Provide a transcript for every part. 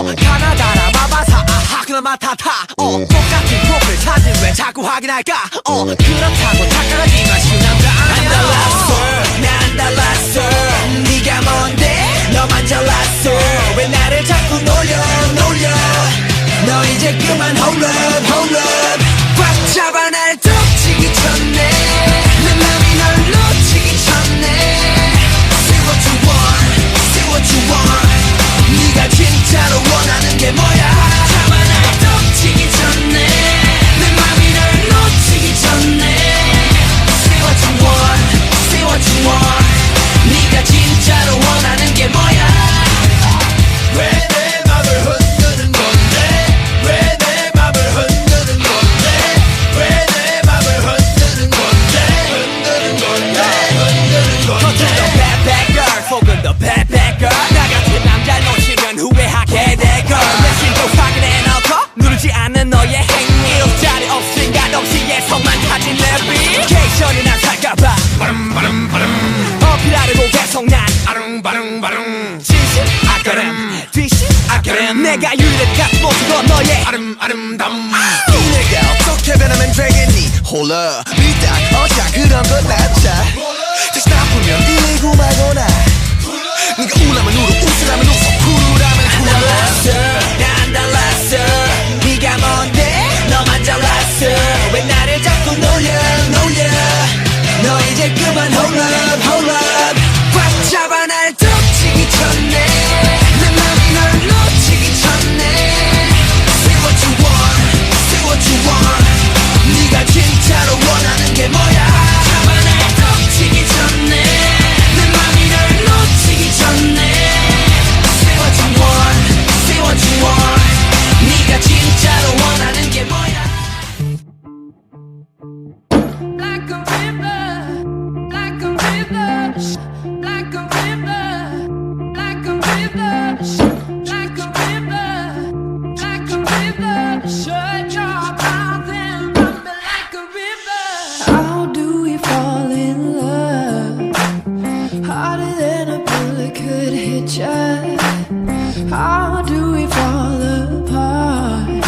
가나다라 마바사 아하 그나 마타타 똑같은 프로필 사진 왜 자꾸 확인할까 그렇다고 착각하기가 쉬운 남자 안 달랐어 난 달랐어 네가 뭔데 너만 잘났어 왜 나를 자꾸 놀려 너 이제 그만 hold up 꽉 잡아 날 덮치기 전에 내 맘이 널 놓치기 전에 Say what you want 네가 진짜로 원하는 게 뭐야 잡아 날 덮치기 전에 내 맘이 널 놓치기 전에 Say what you want 네가 진짜로 원하는 게 뭐야 왜 내 맘을 흔드는 건데 왜 내 맘을 흔드는 건데 왜 내 맘을 흔드는 건데 겉으로 bad bad girl 속은 더 bad bad girl 나 같은 남자 놓치면 후회하게 될걸 내 신도 확인해놓고 누르지 않는 너의 행위 일자리 없으니까 동시에서만 타진 내비 케이션이나 살까봐 어필하려고 계속 난 진심 아까름 뒷심 아까름 내가 유일한 모습도 너의 아름담 내가 어떻게 변하면 되겠니 홀라 미딱 어자 그런 건 낫자 다시 나쁘면 이고 말거나 네가 울라면 울어 웃으라면 웃어 쿨하면 쿨할랐어 난 달랐어 네가 뭔데 너만 잘났어 왜 나를 자꾸 놀려 너 이제 그만 hold up 꽉 잡아 날 덮치기 전에 내 맘이 널 놓치기 전에 Say what you want 네가 진짜로 원하는 게 뭐야 잡아 날 덮치기 전에 내 맘이 널 놓치기 전에 Say what you want 네가 진짜로 원하는 게 뭐야 Like a river, like a river, like a river, like a river, like a river, like a river. Shut your mouth and run me like a river. How do we fall in love? Harder than a bullet could hit ya. How do we fall apart?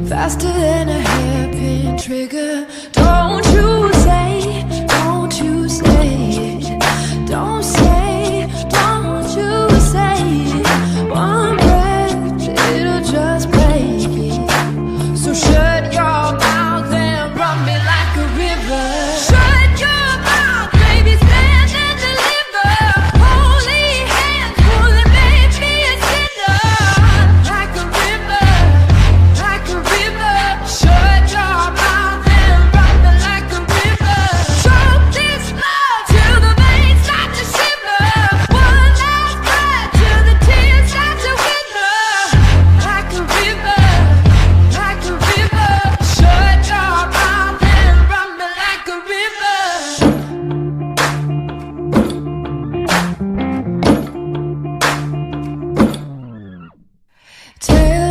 Faster than a hairpin trigger. Don't you say it, don't you say it. Don't say it, don't you say it. One breath, it'll just break it. So shut your mouth and run me like a river. Shut your mouth, baby, stand and deliver. Holy hands, pulling, make me a sinner. Like a river, like a river. Shut your mouth and run me like a river. Choke this love till the veins start to shiver. One last breath till the tears start to wither. Like a river, like a river. Shut your mouth and run me like a river. Tell